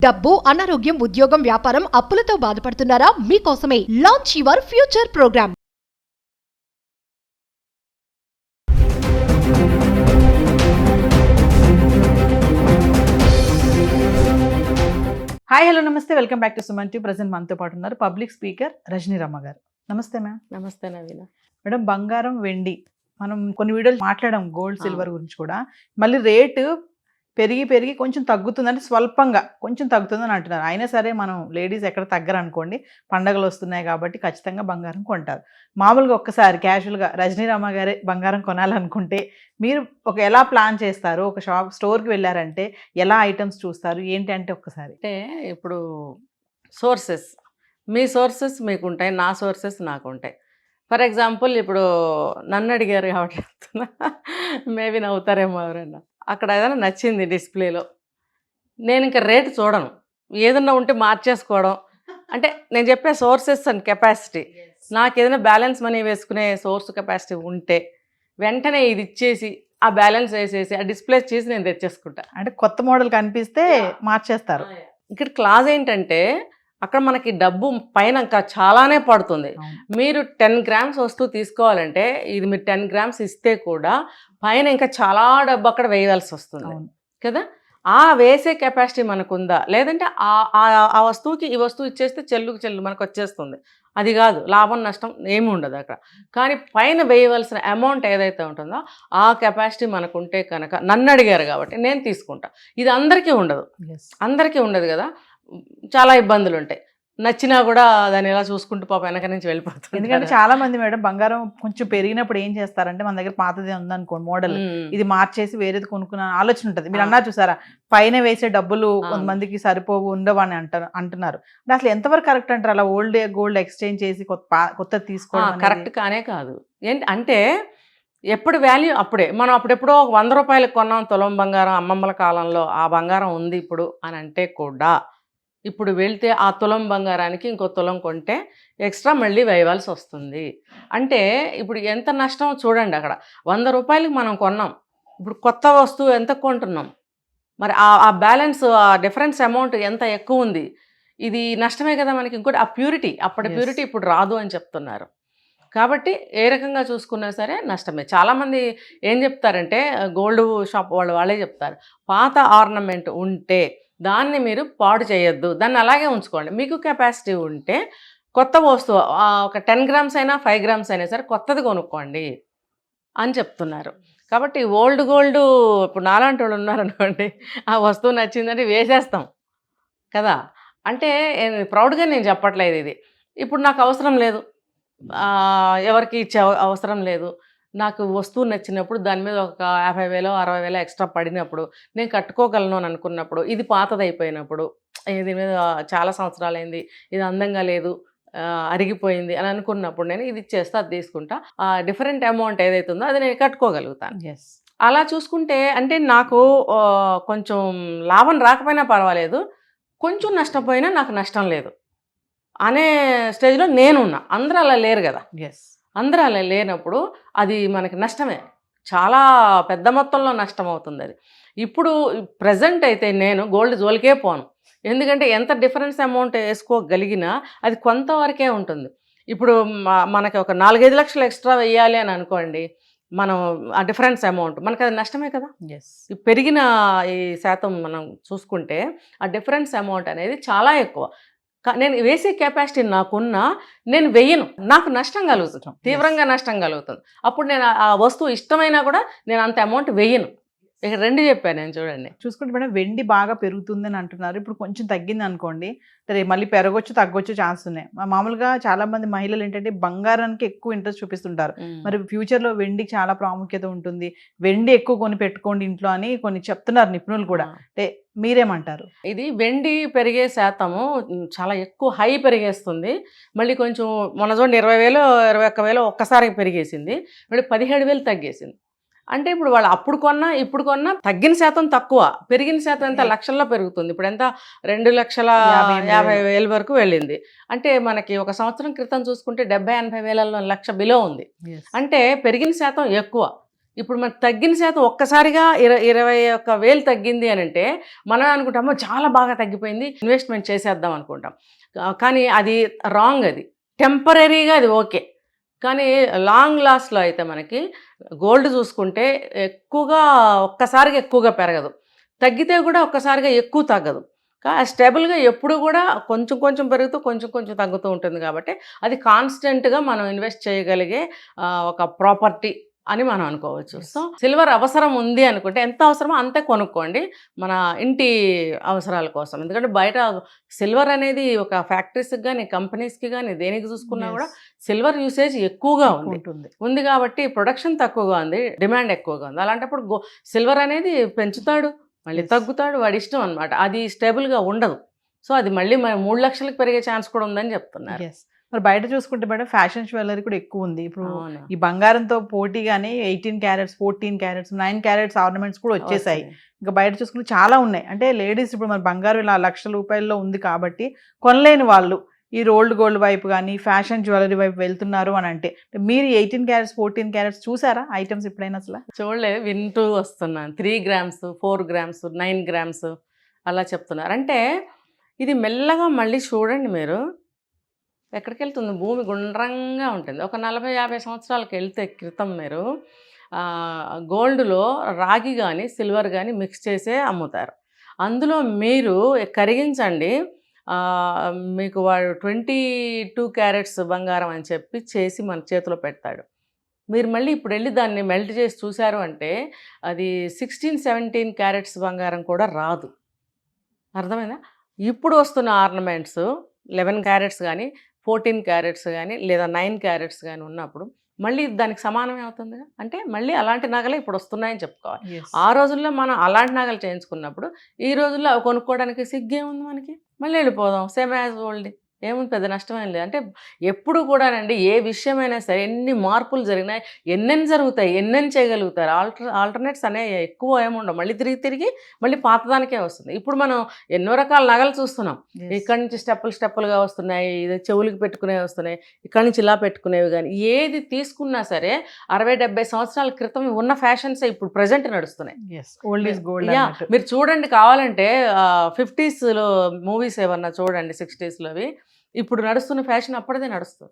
డబ్బు, అనారోగ్యం, ఉద్యోగం, వ్యాపారం, అప్పులతో బాధపడుతున్నారా? మీకోసమే launch your future program. Hi hello నమస్తే, welcome back to Suman TV. Present మనతో పాటు ఉన్నారు పబ్లిక్ స్పీకర్ రజనీ రమ్మ గారు. నమస్తే మ్యామ్. నమస్తే నవీన. మేడం, బంగారం వెండి మనం కొన్ని వీడియోలు మాట్లాడాం గోల్డ్ సిల్వర్ గురించి కూడా. మళ్ళీ రేటు పెరిగి పెరిగి కొంచెం తగ్గుతుంది, అంటే స్వల్పంగా కొంచెం తగ్గుతుందని అంటున్నారు. అయినా సరే మనం లేడీస్ ఎక్కడ తగ్గరు అనుకోండి, పండగలు వస్తున్నాయి కాబట్టి ఖచ్చితంగా బంగారం కొంటారు. మామూలుగా ఒక్కసారి క్యాజువల్గా రజనీ రమ్మ గారే బంగారం కొనాలనుకుంటే మీరు ఎలా ప్లాన్ చేస్తారు? ఒక స్టోర్కి వెళ్ళారంటే ఎలా ఐటమ్స్ చూస్తారు ఏంటి అంటే ఒక్కసారి. అంటే ఇప్పుడు సోర్సెస్, మీ సోర్సెస్ మీకుంటాయి, నా సోర్సెస్ నాకు ఉంటాయి. ఫర్ ఎగ్జాంపుల్ ఇప్పుడు నన్ను అడిగారు కాబట్టి చెప్తున్నా, మేబీ నవ్వుతారేమో ఎవరైనా. అక్కడ ఏదైనా నచ్చింది డిస్ప్లేలో, నేను ఇంకా రేటు చూడను, ఏదన్నా ఉంటే మార్చేసుకోవడం. అంటే నేను చెప్పే సోర్సెస్ అండ్ కెపాసిటీ, నాకు ఏదైనా బ్యాలెన్స్ మనీ వేసుకునే సోర్స్ కెపాసిటీ ఉంటే వెంటనే ఇది ఇచ్చేసి ఆ బ్యాలెన్స్ వేసేసి ఆ డిస్ప్లే చేసి నేను తెచ్చేసుకుంటా. అంటే కొత్త మోడల్ కనిపిస్తే మార్చేస్తారు. ఇక్కడ క్లాజ్ ఏంటంటే అక్కడ మనకి డబ్బు పైన ఇంకా చాలానే పడుతుంది. మీరు 10 గ్రామ్స్ వస్తువు తీసుకోవాలంటే ఇది మీరు 10 గ్రామ్స్ ఇస్తే కూడా పైన ఇంకా చాలా డబ్బు అక్కడ వేయవలసి వస్తుంది కదా. ఆ వేసే కెపాసిటీ మనకు ఉందా, లేదంటే ఆ వస్తువుకి ఈ వస్తువు ఇచ్చేస్తే చెల్లు మనకు వచ్చేస్తుంది. అది కాదు, లాభం నష్టం ఏమి ఉండదు అక్కడ. కానీ పైన వేయవలసిన అమౌంట్ ఏదైతే ఉంటుందో ఆ కెపాసిటీ మనకు ఉంటే కనుక, నన్ను అడిగారు కాబట్టి నేను తీసుకుంటా. ఇది అందరికీ ఉండదు కదా, చాలా ఇబ్బందులు ఉంటాయి. నచ్చినా కూడా దాన్ని ఎలా చూసుకుంటూ పాప వెనక నుంచి వెళ్ళిపోతుంది. ఎందుకంటే చాలా మంది మేడం బంగారం కొంచెం పెరిగినప్పుడు ఏం చేస్తారంటే, మన దగ్గర పాతదే ఉందనుకోండి మోడల్, ఇది మార్చేసి వేరేది కొనుక్కున్న ఆలోచన ఉంటుంది. మీరు అన్నారు చూసారా, పైన వేసే డబ్బులు కొంతమందికి సరిపోవు, ఉండవు అని అంటున్నారు. అంటే అసలు ఎంతవరకు కరెక్ట్ అంటారు? అలా ఓల్డ్ గోల్డ్ ఎక్స్చేంజ్ చేసి కొత్తది తీసుకోవడం కరెక్ట్ కానే కాదు. ఏంటి అంటే ఎప్పుడు వాల్యూ అప్పుడే. మనం అప్పుడెప్పుడో 100 రూపాయలకు కొన్నాం తులం బంగారం, అమ్మమ్మల కాలంలో ఆ బంగారం ఉంది ఇప్పుడు అని అంటే కూడా, ఇప్పుడు వెళ్తే ఆ తులం బంగారానికి ఇంకో తులం కొంటే ఎక్స్ట్రా మళ్ళీ వేయవలసి వస్తుంది. అంటే ఇప్పుడు ఎంత నష్టం చూడండి. అక్కడ 100 రూపాయలకి మనం కొన్నాం, ఇప్పుడు కొత్త వస్తువు ఎంత కొంటున్నాం, మరి ఆ బ్యాలెన్స్, ఆ డిఫరెన్స్ అమౌంట్ ఎంత ఎక్కువ ఉంది. ఇది నష్టమే కదా మనకి. ఇంకోటి ఆ ప్యూరిటీ, అప్పటి ప్యూరిటీ ఇప్పుడు రాదు అని చెప్తున్నారు. కాబట్టి ఏ రకంగా చూసుకున్నా సరే నష్టమే. చాలామంది ఏం చెప్తారంటే, గోల్డ్ షాప్ వాళ్ళే చెప్తారు, పాత ఆర్నమెంట్ ఉంటే దాన్ని మీరు పాడు చేయొద్దు, దాన్ని అలాగే ఉంచుకోండి. మీకు కెపాసిటీ ఉంటే కొత్త వస్తువు ఒక 10 గ్రామ్స్ అయినా 5 గ్రామ్స్ అయినా సరే కొత్తది కొనుక్కోండి అని చెప్తున్నారు. కాబట్టి ఓల్డ్ గోల్డ్ ఇప్పుడు నాలాంటి వాళ్ళు ఉన్నారనుకోండి, ఆ వస్తువు నచ్చిందంటే వేసేస్తాం కదా. అంటే ప్రౌడ్గా నేను చెప్పట్లేదు ఇది. ఇప్పుడు నాకు అవసరం లేదు, ఎవరికి ఇచ్చే అవసరం లేదు, నాకు వస్తువు నచ్చినప్పుడు దాని మీద ఒక 50,000 60,000 ఎక్స్ట్రా పడినప్పుడు నేను కట్టుకోగలను అని అనుకున్నప్పుడు, ఇది పాతదైపోయినప్పుడు, దీని మీద చాలా సంవత్సరాలైంది, ఇది అందంగా లేదు, అరిగిపోయింది అని అనుకున్నప్పుడు నేను ఇది ఇచ్చేస్తే అది తీసుకుంటా. ఆ డిఫరెంట్ అమౌంట్ ఏదైతే ఉందో అది నేను కట్టుకోగలుగుతాను. అలా చూసుకుంటే అంటే నాకు కొంచెం లాభం రాకపోయినా పర్వాలేదు, కొంచెం నష్టపోయినా నాకు నష్టం లేదు అనే స్టేజ్లో నేనున్నా. అందరూ అలా లేరు కదా. అందరూ అలా లేనప్పుడు అది మనకి నష్టమే, చాలా పెద్ద మొత్తంలో నష్టం అవుతుంది అది. ఇప్పుడు ప్రజెంట్ అయితే నేను గోల్డ్ జోలికే పోను. ఎందుకంటే ఎంత డిఫరెన్స్ అమౌంట్ వేసుకోగలిగినా అది కొంతవరకే ఉంటుంది. ఇప్పుడు మనకి ఒక 4-5 లక్షలు ఎక్స్ట్రా వేయాలి అని అనుకోండి, మనం ఆ డిఫరెన్స్ అమౌంట్ మనకు అది నష్టమే కదా. పెరిగిన ఈ శాతం మనం చూసుకుంటే ఆ డిఫరెన్స్ అమౌంట్ అనేది చాలా ఎక్కువ. నేను వేసే కెపాసిటీ నాకున్నా నేను వెయ్యను, నాకు నష్టం కలుగుతుంది, తీవ్రంగా నష్టం కలుగుతుంది. అప్పుడు నేను ఆ వస్తువు ఇష్టమైనా కూడా నేను అంత అమౌంట్ వెయ్యను. ఇక 2 చెప్పాను నేను. చూడండి, చూసుకుంటే మేడం వెండి బాగా పెరుగుతుందని అంటున్నారు. ఇప్పుడు కొంచెం తగ్గింది అనుకోండి, సరే మళ్ళీ పెరగొచ్చు తగ్గొచ్చు ఛాన్స్ ఉన్నాయి. మామూలుగా చాలా మంది మహిళలు ఏంటంటే బంగారానికి ఎక్కువ ఇంట్రెస్ట్ చూపిస్తుంటారు. మరి ఫ్యూచర్లో వెండికి చాలా ప్రాముఖ్యత ఉంటుంది, వెండి ఎక్కువ కొని పెట్టుకోండి ఇంట్లో అని కొన్ని చెప్తున్నారు నిపుణులు కూడా. అంటే మీరేమంటారు? ఇది వెండి పెరిగే శాతము చాలా ఎక్కువ, హై పెరిగేస్తుంది. మళ్ళీ కొంచెం మొన్న చూడండి 20,000 21,000 ఒక్కసారి పెరిగేసింది, మళ్ళీ 17,000 తగ్గేసింది. అంటే ఇప్పుడు వాళ్ళు అప్పుడు కొన్నా ఇప్పుడు కొన్నా తగ్గిన శాతం తక్కువ, పెరిగిన శాతం ఎంత లక్షల్లో పెరుగుతుంది. ఇప్పుడు ఎంత 2,50,000 వరకు వెళ్ళింది. అంటే మనకి ఒక సంవత్సరం క్రితం చూసుకుంటే 70-80 వేలలో లక్ష బిలో ఉంది. అంటే పెరిగిన శాతం ఎక్కువ. ఇప్పుడు మనకు తగ్గిన శాతం ఒక్కసారిగా 21,000 తగ్గింది అని అంటే మనం అనుకుంటామో చాలా బాగా తగ్గిపోయింది, ఇన్వెస్ట్మెంట్ చేసేద్దాం అనుకుంటాం. కానీ అది రాంగ్. అది టెంపరీగా అది ఓకే, కానీ లాంగ్ లాస్ట్లో అయితే మనకి గోల్డ్ చూసుకుంటే ఎక్కువగా ఒక్కసారిగా ఎక్కువగా పెరగదు, తగ్గితే కూడా ఒక్కసారిగా ఎక్కువ తగ్గదు. స్టేబుల్గా ఎప్పుడు కూడా కొంచెం కొంచెం పెరుగుతూ కొంచెం కొంచెం తగ్గుతూ ఉంటుంది. కాబట్టి అది కాన్స్టెంట్గా మనం ఇన్వెస్ట్ చేయగలిగే ఒక ప్రాపర్టీ అని మనం అనుకోవచ్చు. సో సిల్వర్ అవసరం ఉంది అనుకుంటే ఎంత అవసరమో అంతే కొనుక్కోండి మన ఇంటి అవసరాల కోసం. ఎందుకంటే బయట సిల్వర్ అనేది ఒక ఫ్యాక్టరీస్కి కానీ కంపెనీస్కి కానీ దేనికి చూసుకున్నా కూడా సిల్వర్ యూసేజ్ ఎక్కువగా ఉంది కాబట్టి ప్రొడక్షన్ తక్కువగా ఉంది, డిమాండ్ ఎక్కువగా ఉంది. అలాంటప్పుడు సిల్వర్ అనేది పెంచుతాడు, మళ్ళీ తగ్గుతాడు, వాడి ఇష్టం అనమాట. అది స్టేబుల్గా ఉండదు. సో అది మళ్ళీ 3 లక్షలకు పెరిగే ఛాన్స్ కూడా ఉందని చెప్తున్నారు. మరి బయట చూసుకుంటే మేడం ఫ్యాషన్ జ్యువెలరీ కూడా ఎక్కువ ఉంది. ఇప్పుడు ఈ బంగారంతో పోటీగానే 18 క్యారెట్స్ 14 క్యారెట్స్ 9 క్యారెట్స్ ఆర్నమెంట్స్ కూడా వచ్చేసాయి. ఇంకా బయట చూసుకుంటే చాలా ఉన్నాయి. అంటే లేడీస్ ఇప్పుడు మరి బంగారం ఇలా ₹1,00,000 ఉంది కాబట్టి కొనలేని వాళ్ళు ఈ రోల్డ్ గోల్డ్ వైపు కానీ ఫ్యాషన్ జ్యువెలరీ వైపు వెళ్తున్నారు అని అంటే మీరు 18 క్యారెట్స్ 14 క్యారెట్స్ చూసారా ఐటమ్స్ ఎప్పుడైనా? అసలు చూడలేదు, వింటూ వస్తున్నాను. 3 గ్రామ్స్ 4 గ్రామ్స్ 9 గ్రామ్స్ అలా చెప్తున్నారు. అంటే ఇది మెల్లగా మళ్ళీ చూడండి, మీరు ఎక్కడికి వెళ్తుంది, భూమి గుండ్రంగా ఉంటుంది. ఒక 40-50 సంవత్సరాలకు వెళ్తే క్రితం మీరు గోల్డ్లో రాగి కానీ సిల్వర్ కానీ మిక్స్ చేసే అమ్ముతారు. అందులో మీరు కరిగించండి, మీకు వాడు 22 క్యారెట్స్ బంగారం అని చెప్పి చేసి మన చేతిలో పెడతాడు. మీరు మళ్ళీ ఇప్పుడు వెళ్ళి దాన్ని మెల్ట్ చేసి చూశారు అంటే అది 16-17 క్యారెట్స్ బంగారం కూడా రాదు. అర్థమైందా? ఇప్పుడు వస్తున్న ఆర్నమెంట్స్ 11 క్యారెట్స్ కానీ 14 క్యారెట్స్ కానీ లేదా 9 క్యారెట్స్ కానీ ఉన్నప్పుడు మళ్ళీ దానికి సమానమే అవుతుంది. అంటే మళ్ళీ అలాంటి నగలే ఇప్పుడు వస్తున్నాయని చెప్పుకోవాలి. ఆ రోజుల్లో మనం అలాంటి నగలు చేయించుకున్నప్పుడు ఈ రోజుల్లో అవి కొనుక్కోవడానికి సిగ్గేముంది మనకి? మళ్ళీ వెళ్ళిపోదాం సేమ్ యాజ్ ఓల్డ్, ఏముంది, పెద్ద నష్టమేం లేదు. అంటే ఎప్పుడు కూడానండి ఏ విషయమైనా సరే ఎన్ని మార్పులు జరిగినాయి, ఎన్నెన్ని జరుగుతాయి, ఎన్నెన్ని చేయగలుగుతారు, ఆల్టర్నేట్స్ అనేవి ఎక్కువ ఏముండవు. మళ్ళీ తిరిగి మళ్ళీ పాతదానికే వస్తుంది. ఇప్పుడు మనం ఎన్నో రకాల నగలు చూస్తున్నాం. ఇక్కడి నుంచి స్టెప్పులుగా వస్తున్నాయి, చెవులకి పెట్టుకునేవి వస్తున్నాయి, ఇక్కడి నుంచి ఇలా పెట్టుకునేవి. కానీ ఏది తీసుకున్నా సరే 60-70 సంవత్సరాల క్రితం ఉన్న ఫ్యాషన్స్ ఇప్పుడు ప్రజెంట్ నడుస్తున్నాయి. మీరు చూడండి, కావాలంటే 50స్లో మూవీస్ ఏమన్నా చూడండి, 60స్లోవి ఇప్పుడు నడుస్తున్న ఫ్యాషన్ అప్పటిదే నడుస్తుంది.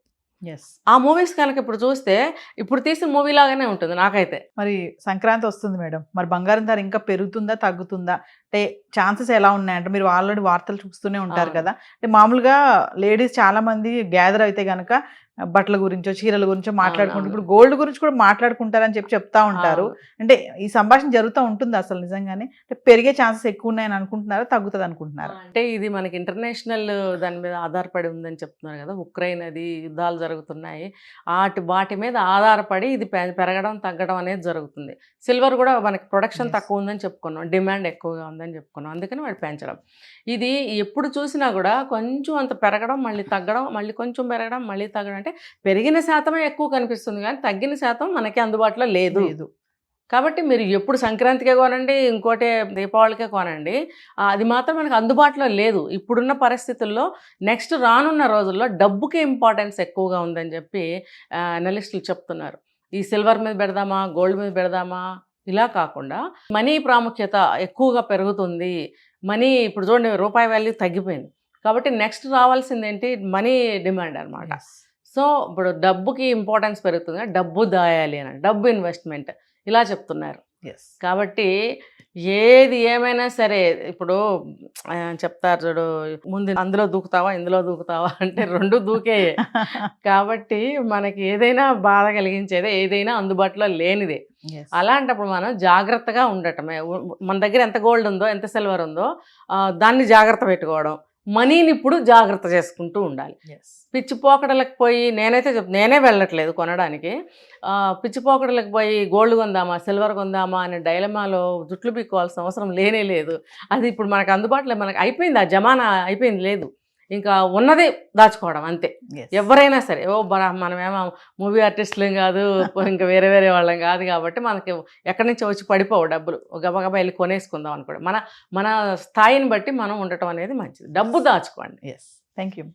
ఆ మూవీస్ కనుక ఇప్పుడు చూస్తే ఇప్పుడు తీసిన మూవీ లాగానే ఉంటుంది నాకైతే. మరి సంక్రాంతి వస్తుంది మేడం, మరి బంగారం ధర ఇంకా పెరుగుతుందా తగ్గుతుందా? అంటే ఛాన్సెస్ ఎలా ఉన్నాయంటే మీరు ఆల్రెడీ వార్తలు చూస్తూనే ఉంటారు కదా. అంటే మామూలుగా లేడీస్ చాలా మంది గ్యాదర్ అయితే గనక బట్టల గురించో చీరల గురించో మాట్లాడుకుంటారు. ఇప్పుడు గోల్డ్ గురించి కూడా మాట్లాడుకుంటారని చెప్తా ఉంటారు. అంటే ఈ సంభాషణ జరుగుతూ ఉంటుంది అసలు నిజంగానే? అంటే పెరిగే ఛాన్సెస్ ఎక్కువ ఉన్నాయని అనుకుంటున్నారా, తగ్గుతుంది అనుకుంటున్నారా? అంటే ఇది మనకి ఇంటర్నేషనల్ దాని మీద ఆధారపడి ఉందని చెప్తున్నారు కదా. ఉక్రెయిన్ అది యుద్ధాలు జరుగుతున్నాయి, వాటి మీద ఆధారపడి ఇది పెరగడం తగ్గడం అనేది జరుగుతుంది. సిల్వర్ కూడా మనకి ప్రొడక్షన్ తక్కువ ఉందని చెప్పుకున్నాం, డిమాండ్ ఎక్కువగా ఉందని చెప్పుకున్నాం, అందుకని వాడు పెంచడం. ఇది ఎప్పుడు చూసినా కూడా కొంచెం అంత పెరగడం మళ్ళీ తగ్గడం, మళ్ళీ కొంచెం పెరగడం మళ్ళీ తగ్గడం. అంటే పెరిగిన శాతమే ఎక్కువ కనిపిస్తుంది కానీ తగ్గిన శాతం మనకి అందుబాటులో లేదు. కాబట్టి మీరు ఎప్పుడు సంక్రాంతికే కొనండి, ఇంకోటి దీపావళికే కొనండి, అది మాత్రం మనకు అందుబాటులో లేదు ఇప్పుడున్న పరిస్థితుల్లో. నెక్స్ట్ రానున్న రోజుల్లో డబ్బుకే ఇంపార్టెన్స్ ఎక్కువగా ఉందని చెప్పి అనలిస్టులు చెప్తున్నారు. ఈ సిల్వర్ మీద పెడదామా, గోల్డ్ మీద పెడదామా, ఇలా కాకుండా మనీ ప్రాముఖ్యత ఎక్కువగా పెరుగుతుంది. మనీ ఇప్పుడు చూడండి, రూపాయి వాల్యూ తగ్గిపోయింది కాబట్టి నెక్స్ట్ రావాల్సింది ఏంటి, మనీ డిమాండ్ అనమాట. సో ఇప్పుడు డబ్బుకి ఇంపార్టెన్స్ పెరుగుతుంది, డబ్బు దాయాలి అని, డబ్బు ఇన్వెస్ట్మెంట్ ఇలా చెప్తున్నారు. కాబట్టి ఏది ఏమైనా సరే ఇప్పుడు చెప్తారు చూడు, ముందు అందులో దూకుతావా ఇందులో దూకుతావా అంటే రెండు దూకే. కాబట్టి మనకి ఏదైనా బాధ కలిగించేదే, ఏదైనా అందుబాటులో లేనిదే. అలాంటప్పుడు మనం జాగ్రత్తగా ఉండటమే. మన దగ్గర ఎంత గోల్డ్ ఉందో ఎంత సిల్వర్ ఉందో దాన్ని జాగ్రత్త పెట్టుకోవడం, మనీని ఇప్పుడు జాగ్రత్త చేసుకుంటూ ఉండాలి. పిచ్చిపోకడలకు పోయి నేనే వెళ్ళట్లేదు కొనడానికి. పిచ్చిపోకడలకు పోయి గోల్డ్ కొందామా సిల్వర్ కొందామా అనే డైలమాలో జుట్లు పీక్కోవాల్సిన అవసరం లేనే లేదు. అది ఇప్పుడు మనకు అందుబాటులో మనకు అయిపోయింది, ఆ జమానా అయిపోయింది. లేదు, ఇంకా ఉన్నదే దాచుకోవడం అంతే. ఎవరైనా సరే, మనమేమో మూవీ ఆర్టిస్టులేం కాదు, ఇంకా వేరే వాళ్ళం కాదు కాబట్టి మనకి ఎక్కడి నుంచి వచ్చి పడిపోవు డబ్బులు, గబగబా వెళ్ళి కొనేసుకుందాం అనుకోండి. మన స్థాయిని బట్టి మనం ఉండటం అనేది మంచిది. డబ్బు దాచుకోండి. Thank you.